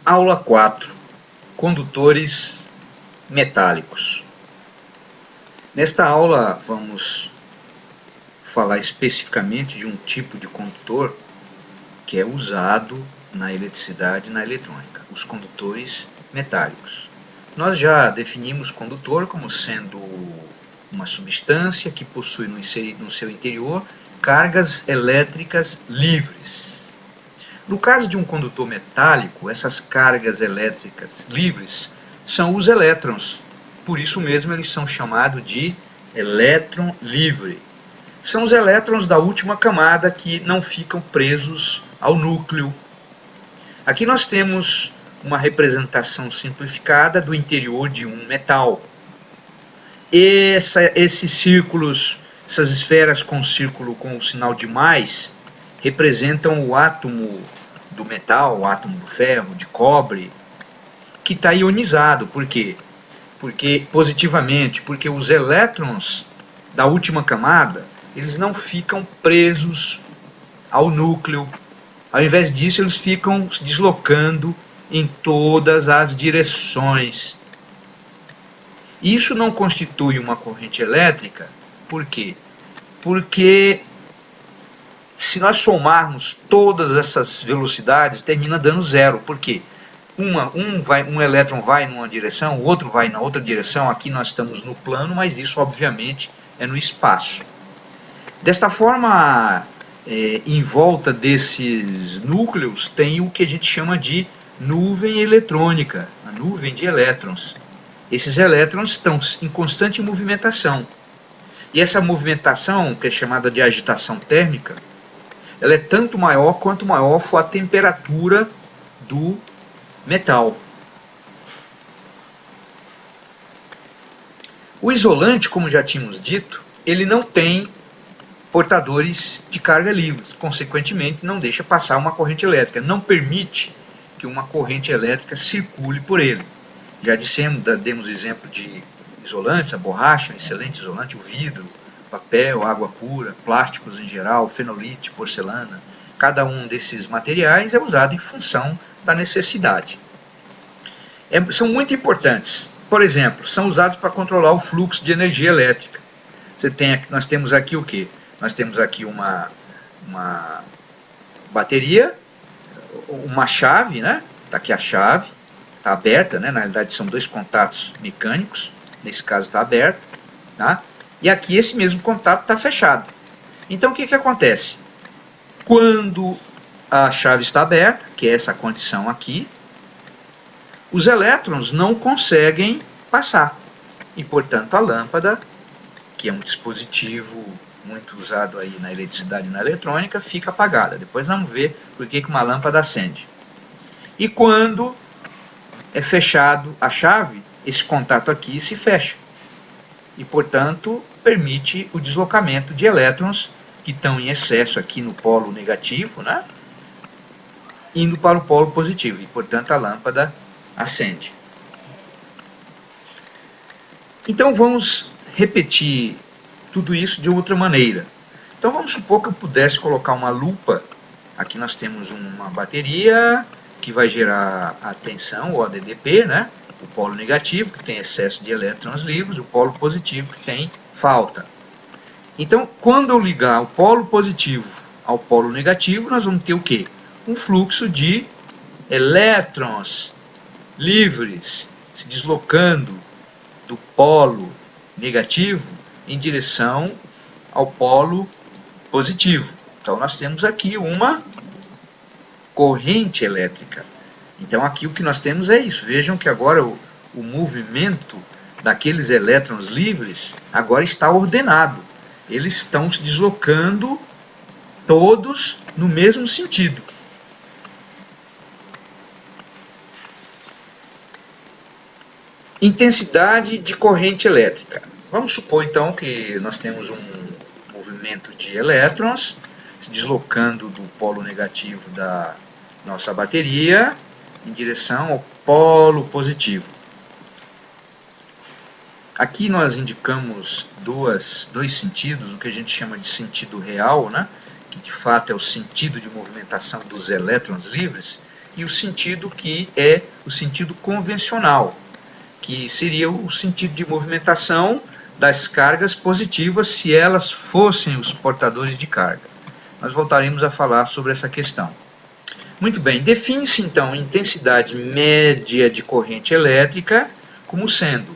Aula 4. Condutores metálicos. Nesta aula vamos falar especificamente de um tipo de condutor que é usado na eletricidade e na eletrônica, os condutores metálicos. Nós já definimos condutor como sendo uma substância que possui no seu interior cargas elétricas livres. No caso de um condutor metálico, essas cargas elétricas livres são os elétrons. Por isso mesmo eles são chamados de elétron livre. São os elétrons da última camada que não ficam presos ao núcleo. Aqui nós temos uma representação simplificada do interior de um metal. Esses círculos, essas esferas com círculo com o sinal de mais, representam o átomo do metal, o átomo do ferro, de cobre, que está ionizado. Por quê? Porque positivamente, porque os elétrons da última camada, eles não ficam presos ao núcleo. Ao invés disso, eles ficam se deslocando em todas as direções. Isso não constitui uma corrente elétrica. Por quê? Porque se nós somarmos todas essas velocidades, termina dando zero. Por quê? Um elétron vai numa direção, o outro vai na outra direção. Aqui nós estamos no plano, mas isso obviamente é no espaço. Desta forma, em volta desses núcleos tem o que a gente chama de nuvem eletrônica, a nuvem de elétrons. Esses elétrons estão em constante movimentação. E essa movimentação, que é chamada de agitação térmica, ela é tanto maior quanto maior for a temperatura do metal. O isolante, como já tínhamos dito, ele não tem portadores de carga livres, consequentemente não deixa passar uma corrente elétrica, não permite que uma corrente elétrica circule por ele. Já demos exemplo de isolantes, a borracha, um excelente isolante, o vidro, papel, água pura, plásticos em geral, fenolite, porcelana. Cada um desses materiais é usado em função da necessidade. São muito importantes. Por exemplo, são usados para controlar o fluxo de energia elétrica. Nós temos aqui o quê? Nós temos aqui uma bateria, uma chave, né? Está aqui a chave, está aberta, né? Na realidade são dois contatos mecânicos, nesse caso está aberto, tá? E aqui esse mesmo contato está fechado. Então o que acontece? Quando a chave está aberta, que é essa condição aqui, os elétrons não conseguem passar. E portanto a lâmpada, que é um dispositivo muito usado aí na eletricidade e na eletrônica, fica apagada. Depois vamos ver por que uma lâmpada acende. E quando é fechado a chave, esse contato aqui se fecha. E, portanto, permite o deslocamento de elétrons que estão em excesso aqui no polo negativo, né? Indo para o polo positivo. E, portanto, a lâmpada acende. Então, vamos repetir tudo isso de outra maneira. Então, vamos supor que eu pudesse colocar uma lupa. Aqui nós temos uma bateria que vai gerar a tensão, ou a DDP, né? O polo negativo, que tem excesso de elétrons livres, o polo positivo, que tem falta. Então, quando eu ligar o polo positivo ao polo negativo, nós vamos ter o quê? Um fluxo de elétrons livres se deslocando do polo negativo em direção ao polo positivo. Então, nós temos aqui uma corrente elétrica. Então aqui o que nós temos é isso. Vejam que agora o movimento daqueles elétrons livres agora está ordenado. Eles estão se deslocando todos no mesmo sentido. Intensidade de corrente elétrica. Vamos supor então que nós temos um movimento de elétrons se deslocando do polo negativo da nossa bateria em direção ao polo positivo. Aqui nós indicamos dois sentidos, o que a gente chama de sentido real, né? Que de fato é o sentido de movimentação dos elétrons livres, e o sentido que é o sentido convencional, que seria o sentido de movimentação das cargas positivas se elas fossem os portadores de carga. Nós voltaremos a falar sobre essa questão. Muito bem, define-se então a intensidade média de corrente elétrica como sendo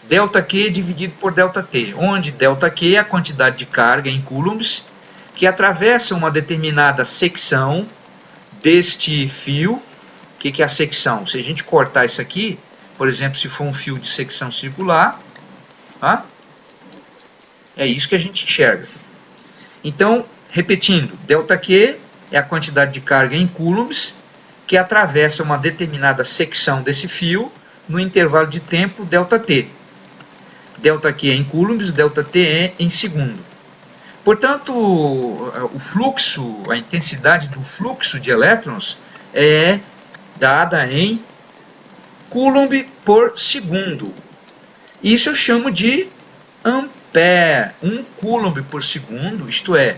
ΔQ dividido por ΔT, onde ΔQ é a quantidade de carga em coulombs que atravessa uma determinada secção deste fio. O que é a secção? Se a gente cortar isso aqui, por exemplo, se for um fio de secção circular, tá? É isso que a gente enxerga. Então, repetindo, ΔQ é a quantidade de carga em coulombs que atravessa uma determinada secção desse fio no intervalo de tempo ΔT. ΔQ é em coulombs, ΔT é em segundo. Portanto, o fluxo, a intensidade do fluxo de elétrons é dada em coulomb por segundo. Isso eu chamo de ampere. 1 coulomb por segundo, isto é,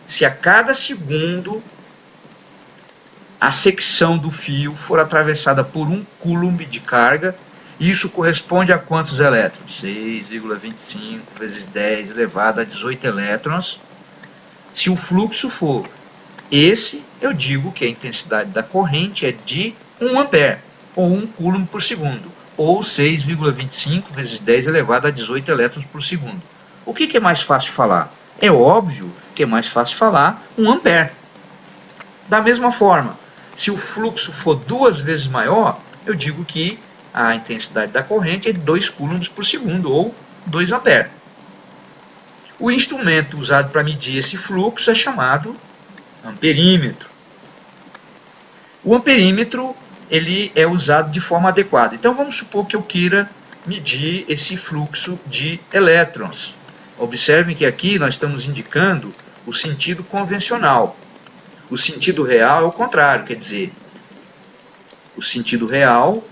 se a cada segundo a secção do fio for atravessada por 1 coulomb de carga, isso corresponde a quantos elétrons? 6,25 vezes 10 elevado a 18 elétrons. Se o fluxo for esse, eu digo que a intensidade da corrente é de 1 ampere, ou 1 coulomb por segundo, ou 6,25 vezes 10 elevado a 18 elétrons por segundo. O que é mais fácil de falar? É óbvio que é mais fácil de falar 1 ampere. Da mesma forma, se o fluxo for 2 vezes maior, eu digo que a intensidade da corrente é de 2 coulombs por segundo, ou 2 ampere. O instrumento usado para medir esse fluxo é chamado amperímetro. O amperímetro ele é usado de forma adequada. Então vamos supor que eu queira medir esse fluxo de elétrons. Observem que aqui nós estamos indicando o sentido convencional. O sentido real é o contrário, quer dizer, o sentido real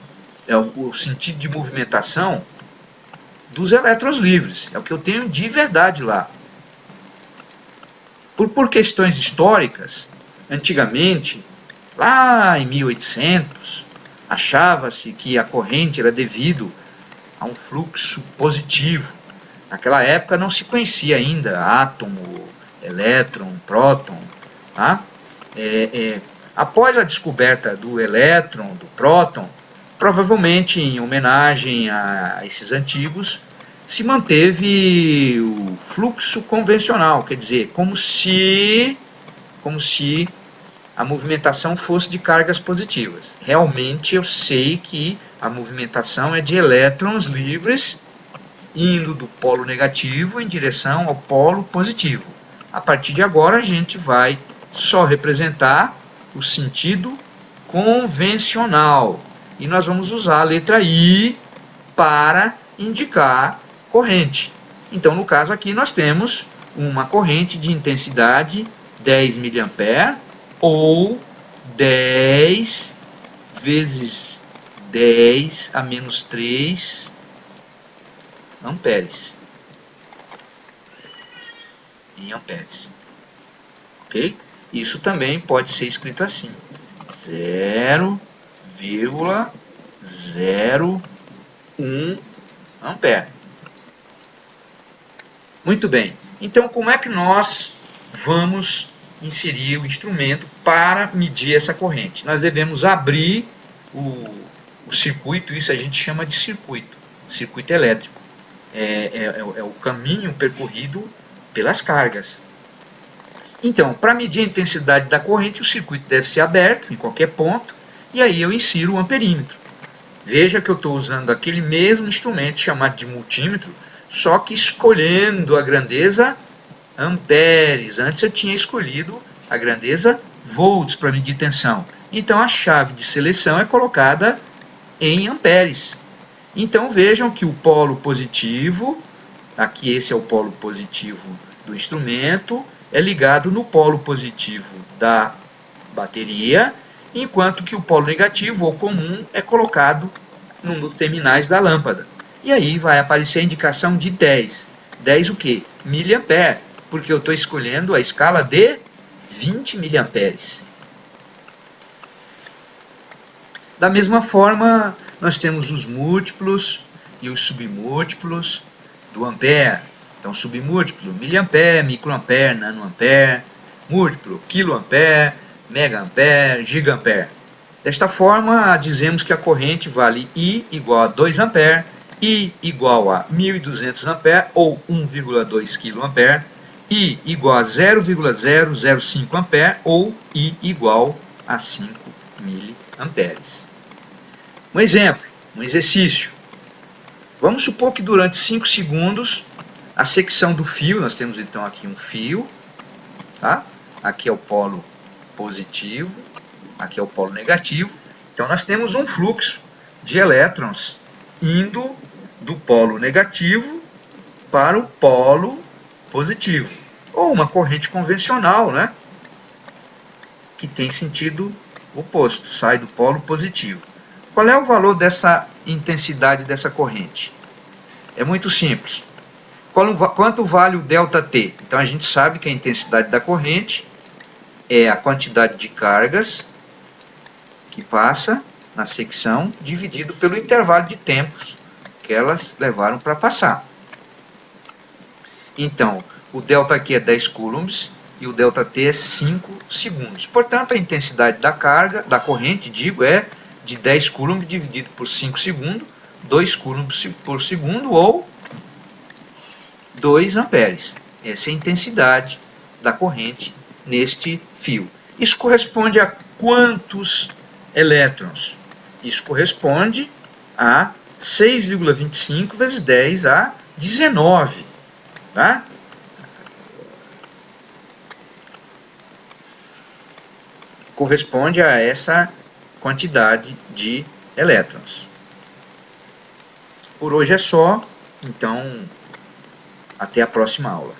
é o sentido de movimentação dos elétrons livres. É o que eu tenho de verdade lá. Por questões históricas, antigamente, lá em 1800, achava-se que a corrente era devido a um fluxo positivo. Naquela época não se conhecia ainda átomo, elétron, próton. Tá? Após a descoberta do elétron, do próton, provavelmente em homenagem a esses antigos, se manteve o fluxo convencional, quer dizer, como se a movimentação fosse de cargas positivas. Realmente eu sei que a movimentação é de elétrons livres indo do polo negativo em direção ao polo positivo. A partir de agora a gente vai só representar o sentido convencional. E nós vamos usar a letra I para indicar corrente. Então, no caso aqui, nós temos uma corrente de intensidade 10 mA ou 10 vezes 10 a menos 3 amperes. Em amperes. Ok? Isso também pode ser escrito assim. 0,01 ampere. Muito bem. Então, como é que nós vamos inserir o instrumento para medir essa corrente? Nós devemos abrir o circuito, isso a gente chama de circuito elétrico. É o caminho percorrido pelas cargas. Então, para medir a intensidade da corrente, o circuito deve ser aberto em qualquer ponto, e aí eu insiro o amperímetro. Veja que eu estou usando aquele mesmo instrumento chamado de multímetro, só que escolhendo a grandeza amperes. Antes eu tinha escolhido a grandeza volts para medir tensão. Então a chave de seleção é colocada em amperes. Então vejam que o polo positivo, aqui esse é o polo positivo do instrumento, é ligado no polo positivo da bateria, enquanto que o polo negativo ou comum é colocado num dos terminais da lâmpada. E aí vai aparecer a indicação de 10. 10 o quê? Miliampere, porque eu estou escolhendo a escala de 20 miliamperes. Da mesma forma, nós temos os múltiplos e os submúltiplos do ampere. Então, submúltiplo, miliampere, microampere, nanoampere, múltiplo, quiloampere, megaampere, gigaampere. Desta forma, dizemos que a corrente vale I igual a 2 ampere, I igual a 1.200 ampere ou 1,2 kA, I igual a 0,005 ampere ou I igual a 5 miliamperes. Um exemplo, um exercício. Vamos supor que durante 5 segundos a secção do fio, nós temos então aqui um fio, tá? Aqui é o polo positivo, aqui é o polo negativo. Então nós temos um fluxo de elétrons indo do polo negativo para o polo positivo. Ou uma corrente convencional, né? Que tem sentido oposto, sai do polo positivo. Qual é o valor dessa intensidade dessa corrente? É muito simples. Quanto vale o ΔT? Então a gente sabe que a intensidade da corrente é a quantidade de cargas que passa na secção dividido pelo intervalo de tempos que elas levaram para passar. Então, o ΔQ é 10 coulombs e o ΔT é 5 segundos. Portanto, a intensidade da carga, da corrente, é de 10 coulombs dividido por 5 segundos, 2 coulombs por segundo ou 2 amperes. Essa é a intensidade da corrente neste fio. Isso corresponde a quantos elétrons? Isso corresponde a 6,25 vezes 10 a 19. Tá? Corresponde a essa quantidade de elétrons. Por hoje é só, então até a próxima aula.